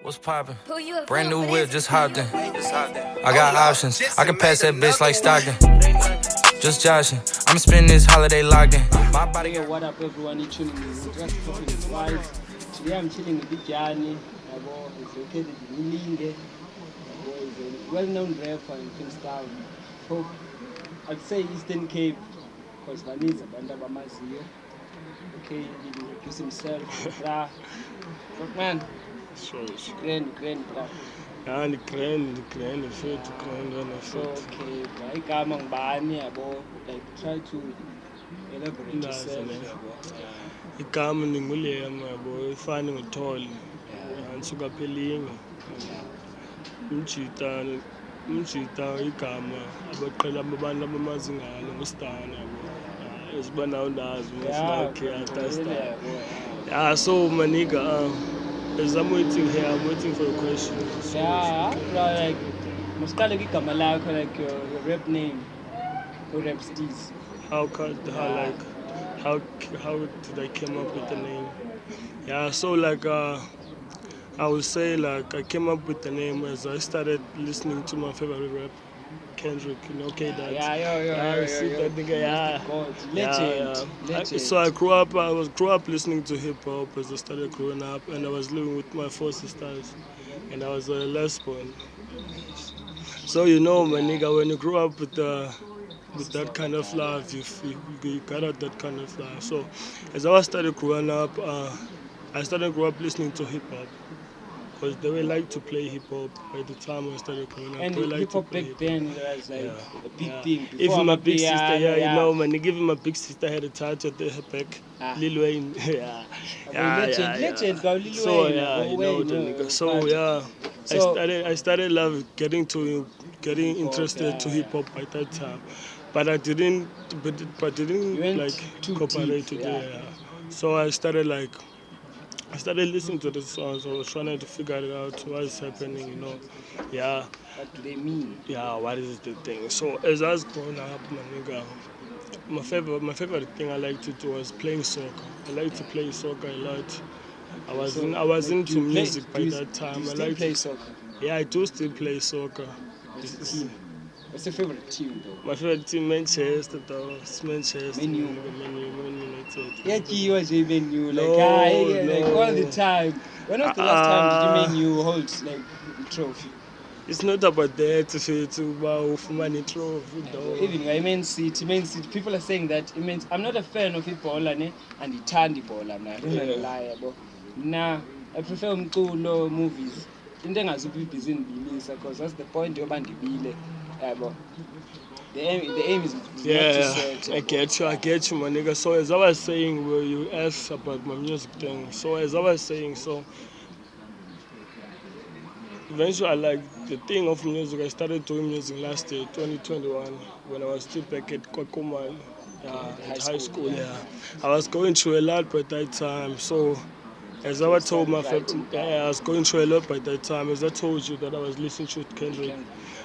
What's poppin'? Brand new whip, just hopped in. I got options. I can pass that bitch like Stockton. Just joshing. I'm spending this holiday locked in. My body. Yo, what up, everyone? You're tuning in. Just popping the vibes. Today I'm chilling with Johnny. He's located in Ulinge. He's a well-known rapper in Queenstown. So I'd say Eastern Cape, because Vanessa Bandaba Mazio. Okay, he introduced himself. But man, grand, bro. Yeah, the grand, the fit, So, okay, I come on Bani, like, try to elaborate yourself. igama ndingulema yabo ifane ngothole andisuka phelinga umjita igama abaqhela abantu abamazi ngalo ngustana yabo esiba nawo ndazi yeah, so my nigga, as I'm waiting here, I'm waiting for a question. So, like, Mustalik igama lakho, like your rap name, or RAP STEEZ. How did I come up with the name? Yeah, so like I would say like I came up with the name as I started listening to my favorite rap, Kendrick, you know, K-Dot. That nigga, Legend. So I grew up listening to hip hop as I started growing up, and I was living with my 4 sisters, and I was a lesbian. So you know, my nigga, when you grow up with that kind of life, you got out that kind of life. So as I started growing up, I started growing up listening to hip hop. Because they were like to play hip hop by the time I started growing up. And hip hop back then was like a big thing. Even my big sister, you know, man, even my big sister had a tattoo at her back. Lil Wayne, legend, Lil Wayne. So you know the nigga. So I started getting interested to hip hop by that time, but I didn't like cooperate with it. So I started listening to the songs. I was trying to figure it out, what is happening, you know. Yeah. What do they mean? Yeah, what is the thing? So as I was growing up, my nigga, my favorite thing I liked to do was playing soccer. I like to play soccer a lot. I was into music by that time. Do you still play soccer? Yeah, I do still play soccer. What's your favorite team though? My favorite team, Manchester though. It's Manchester. Man U. Man United. Yeah, he was a Man U, like all the time. When was the last time did you Man U hold like the trophy? It's not about that to money trophy though. Even Man City, people are saying that it means I'm not a fan of football and he turned the ball. I'm not a liar, but nah, I prefer movies. Into engazubi busy in because that's the point of bandibile. But the aim is not to search. I get you, my nigga. So as I was saying, where you asked about my music thing. So as I was saying, so eventually I like the thing of music. I started doing music last year, 2021, when I was still back at Kwakuman, high school. Yeah, I was going through a lot by that time. So as I told my friend, I was going through a lot by that time. As I told you that I was listening to Kendrick.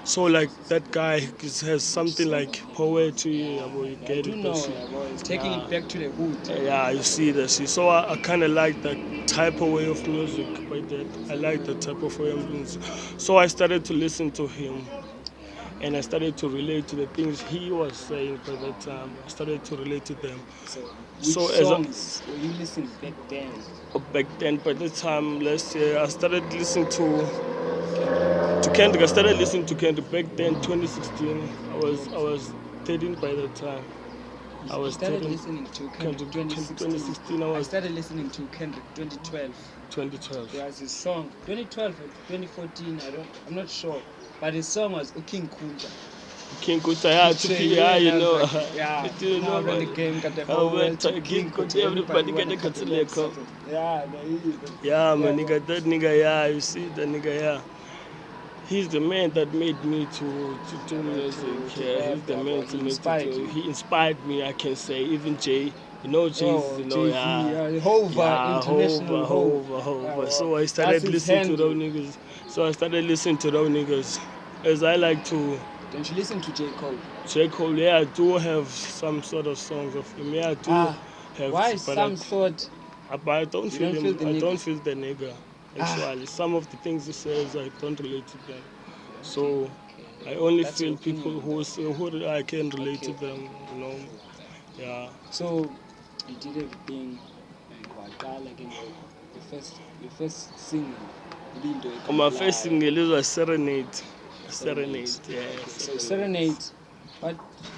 So like that guy has something like poetry, you get it. It's taking it back to the hood. Yeah, you see this. So I kind of like that type of way of music by that. I like that type of way of music. So I started to listen to him. And I started to relate to the things he was saying by that time. I started to relate to them. Which songs were you listening back then? Back then, by the time last year, I started listening to Kendrick. I started listening to Kendrick back then, 2016. I was 13 by that time. I started listening to Kendrick 2016. I started listening to Kendrick 2012. 2012. There was his song 2012 or 2014. I'm not sure. But his song was King Kunta. King Kunta, you know. Yeah. You know when the game got the King Kunta, everybody get the Katuleko. Yeah, yeah, my nigga, that nigga, yeah, you see that nigga, yeah. He's the man that made me to do music. Yeah, he's the man to make to do. He inspired me, I can say. Even Jay. You know, Jay-Z, you know, Hova. So I started listening to those niggas. As I like to. Don't you listen to J. Cole? J. Cole, yeah, I do have some sort of songs of him. Yeah, I do have. Why some sort? But I don't feel him. I don't feel the nigga. Actually, some of the things he says I don't relate to them. So I only That's feel your people opinion, who I can relate to Okay. them, you know. Yeah. So you did everything like Waqala again your first single, Lindo My first Ekamalayo. single was Serenade. Serenade. Yeah, Okay. So Serenade. Serenade, what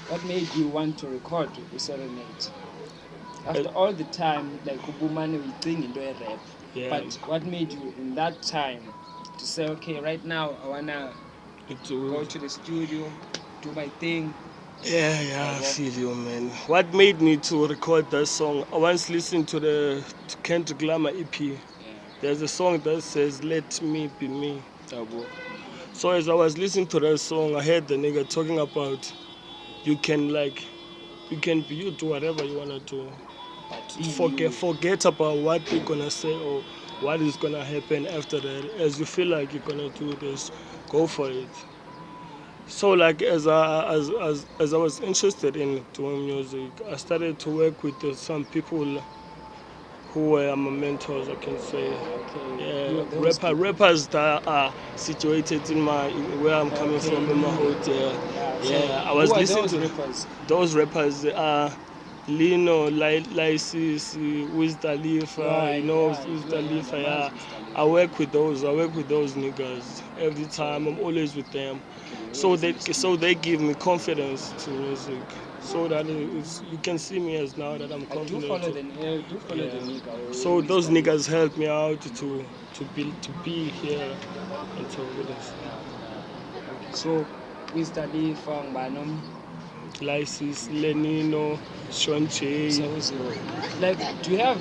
what made you want to record with Serenade? Uh, After all the time, like Ubumane we think into a rap. yeah. But what made you in that time to say, okay, right now I wanna go to the studio, do my thing? Yeah, I feel you, man. What made me to record that song? I once listened to Kendrick Lamar EP. Yeah. There's a song that says "Let me be me." Double. So as I was listening to that song, I heard the nigga talking about you can be you, do whatever you wanna do. But be you. Forget about what they're gonna say or what is gonna happen after that. As you feel like you're gonna do this, go for it. So like as I was interested in doing music, I started to work with some people who were my mentors, I can say. Okay. Yeah, Those people. rappers that are situated where I'm coming Okay. from in my hood. Yeah, Yeah. So yeah. I was who are listening those to rappers? those rappers. Lino, Lysis, Wiz Khalifa, you know, Wiz Khalifa. Yeah, I work with those. I work with those niggas every time. I'm always with them. So they give me confidence to music. So that you can see me as now that I'm I do confident. follow the nigga. So Wiz those Khalifa. niggas help me out to be here and to do this. So Wiz Khalifa, Ngbanom. Lysis, Lenino, Sean J. So like, do you have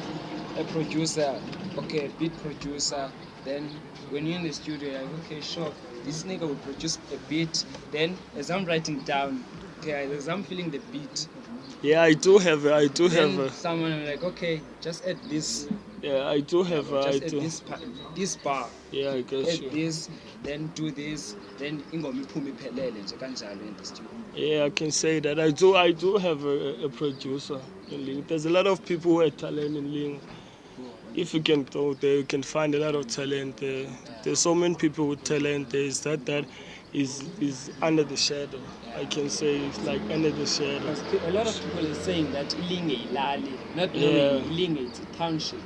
a producer? Okay, a beat producer. Then when you're in the studio, you're like, okay, sure, this nigga will produce a beat. Then as I'm writing down, okay, as I'm feeling the beat, Yeah, I do have. then someone like, okay, just add this. Yeah, I do have. I Just add do. this bar. Yeah, I guess Add you. this, then do this, then ingoma iphume iphelele nje kanjalo in the studio. Yeah, I can say that. I do have a producer in Ling. There's a lot of people who are talent in Ling. If you can go there, you can find a lot of talent there. There's so many people with talent. There's that is under the shadow. I can say it's like under the shadow. Because a lot of people are saying that Ilinge Ilali, not Yeah. knowing Ilinge is a township.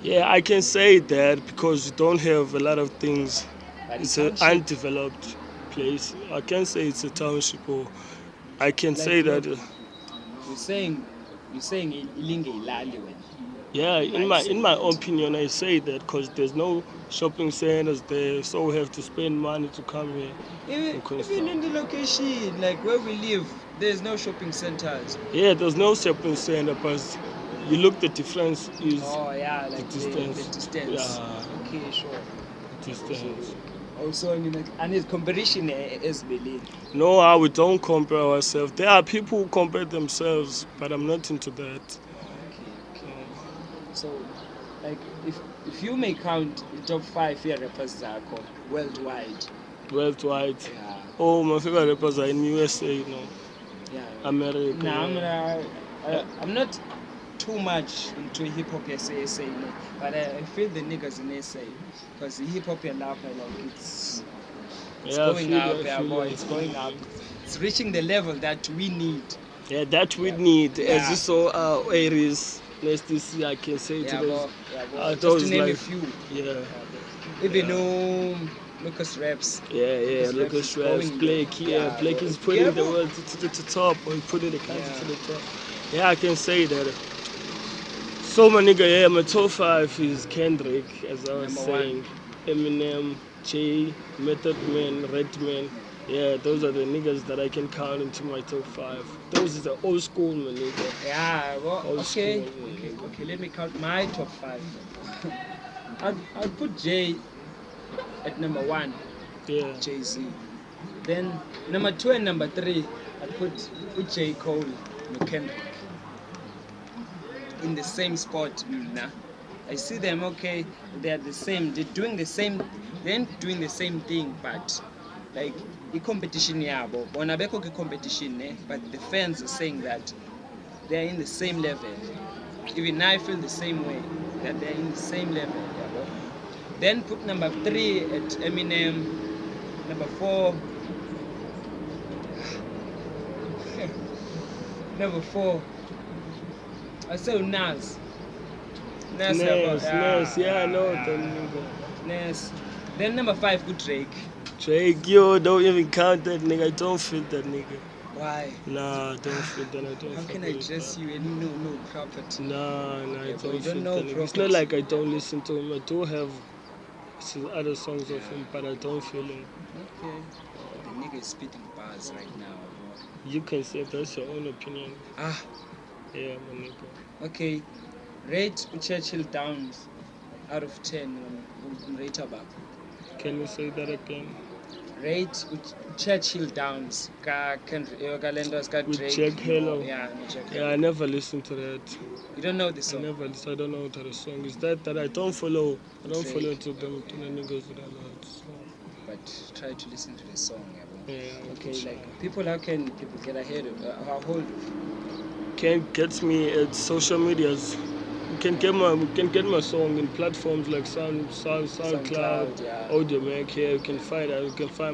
Yeah, I can say that because you don't have a lot of things. But It's a an township, undeveloped place. I can say it's a township, or I can like, say that. you're saying Ilinge Ilali when. Yeah, in Right, my so- opinion, I say that because there's no shopping centers there, so we have to spend money to come here. Even in the location, like where we live, there's no shopping centers. Yeah, there's no shopping center, but you look the difference is Oh yeah, like the distance. distance. Yeah, Okay, sure. distance. Also, and it's competition as Berlin. No, we don't compare ourselves. There are people who compare themselves, but I'm not into that. Okay. So, like, if you may count the top 5 here rappers Zako worldwide. Worldwide. Yeah. Oh, my favorite rappers are in USA, Yeah. America. Nah, yeah. I'm not too much into hip hop SA, but I feel the niggas in SA because the hip hop and rap, like it's Yeah, I going feel up, you, I yeah, feel boy, you. it's going up. It's reaching the level that we need. Yeah, that we need. Yeah. As you saw, Aries, Nasty C, I can say Yeah, to boy, those. just Those to name a like, few. yeah, Even Lucas Raps. yeah. Lucas Lucas Raps is Raps, going- Blake, yeah, Blake boy. is putting the Yeah, world to the top, or putting the country Yeah. to the top. Yeah, I can say that. So my nigga, yeah, my top 5 is Kendrick, as I was Number saying, Eminem, Jay, Method Man, Redman. Yeah, those are the niggas that I can count into my top 5. Those is the old school, my nigga. Yeah, well, Old okay. school. Okay, let me count my top 5. I'd put Jay at number 1, Yeah. Jay-Z. Then number 2 and number 3, I'd put J. Cole and Kendrick in the same spot. I see them, okay, they're the same, they're doing the same thing, but like the competition yabo, bona bekho ke competition, but the fans are saying that they're in the same level. Even I feel the same way, that they're in the same level. Then put number 3 at Eminem. Number 4. Number 4. I saw Nas. Nas, yeah, I know that nigga. Nas. Then number 5, put Drake. Drake, yo, don't even count that nigga. I don't feel that nigga. Why? Nah, I don't feel that. I don't. How can I dress you and you know property? Nah, I Yeah, don't feel know that nigga. It's not like I don't listen to him. I do have other songs of him, but I don't feel him. Okay. The nigga is spitting bars right now. You can say that's your own opinion. Ah. Yeah, my nigga. Okay. Rate Churchill Downs out of 10 on Rateable. Can you say that again? Rate Churchill Downs. With Jack Hello. Yeah, Jack Yeah, I never listened to that. You don't know the song? I don't know what the song is. That I don't follow. I don't follow to the niggas that I know. So. But try to listen to the song. Yeah. Okay, like people, how can people get ahead of how hold? Can get me at social medias. You can get my song in platforms like SoundCloud, yeah. Audiomack. Here you can find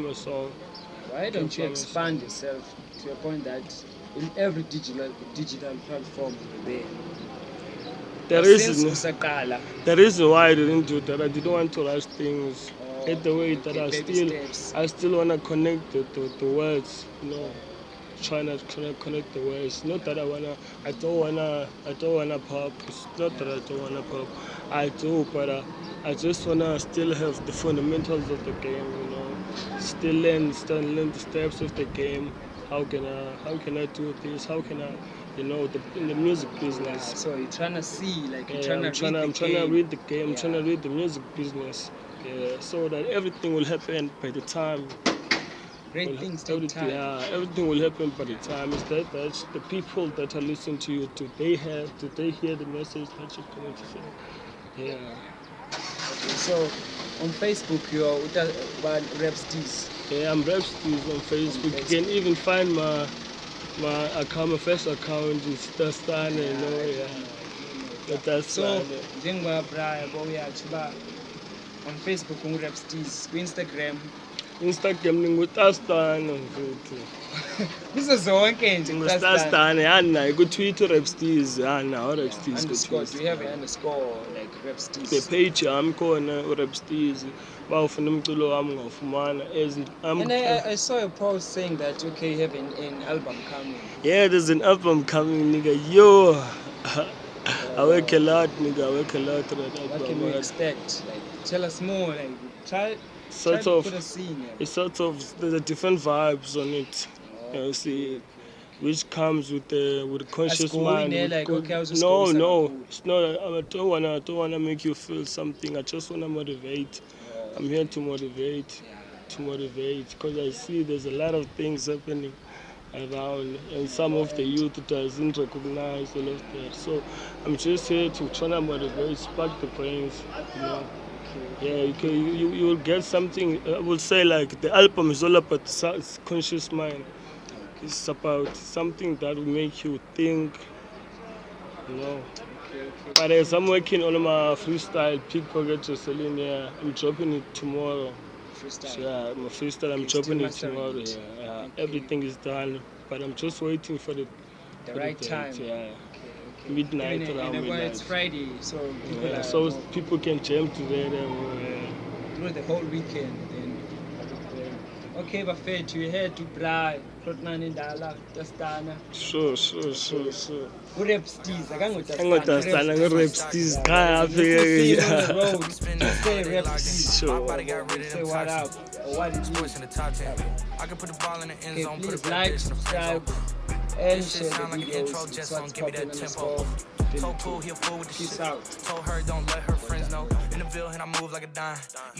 my song. Why don't you expand yourself to a point that in every digital platform you're there? The reason why I didn't do that, I didn't want to rush things. The way that I still wanna connect the words, you know, trying to connect the words. Not that I don't wanna pop. It's not that I don't wanna pop. I do, but I just wanna still have the fundamentals of the game, you know. Still learn the steps of the game. How can I do this? How can I, you know, in the music business. So you're trying to see, like I'm trying to read the game. I'm trying to read the music business. Yeah, so that everything will happen by the time. Great things take time. Yeah, everything will happen by the time. Is that the people that are listening to you, do they hear the message that you're going to say? Yeah. Okay, so on Facebook you're RAP STEEZ. Yeah, I'm RAP STEEZ on Facebook. You can even find my account, my first account is Tastan, you know, yeah. That's so on Facebook RAP STEEZ, Instagram ningutastan mfethu. Kuzo zonke nje Tastan yana ku-Twitter RAP STEEZ yana RAP STEEZ ku-Twitter. Do you have an underscore like RAP STEEZ? The page yami khona RAP STEEZ. Bawufuna umculo wami ngawufumana and I saw a post saying that okay, you have an album coming. Yeah, there's an album coming, nigga. Yo. I work a lot, nigga. I work a lot on that album. What can we expect? Like, tell us more. Like, try to put a scene. Yeah. It's there's a different vibes on it. You see, which comes with the conscious mind. Like, okay, no, it's not. I don't wanna make you feel something. I just wanna motivate. I'm here to motivate, because I see there's a lot of things happening around, and some of the youth doesn't recognize all of that. So I'm just here to try to motivate, spark the brains, you know. Yeah, you will get something. I will say like the album is all about the conscious mind. It's about something that will make you think, you know. But as I'm working on my freestyle, Pickpocket Jocelyn, yeah, I'm dropping it tomorrow. Freestyle? So, yeah, my freestyle, I'm dropping it tomorrow. Yeah. Everything is done, but I'm just waiting for the right time. Yeah. Okay. Midnight around midnight. It's Friday, so people can jam together. Through the whole weekend. Then. Okay, Buffett, you had to Bra, Protman Dala, Tastana. Sure. RAP STEEZ, I can't go to RAP STEEZ. Say RAP STEEZ. Sure. Say what up, or what it is. I can put the ball in the end zone, please like, subscribe, and share the videos. It's what's popping on the spot. Told Pooh he a fool with the Peace shit. out. Told her don't let her friends know. In the Ville and I move like a dime.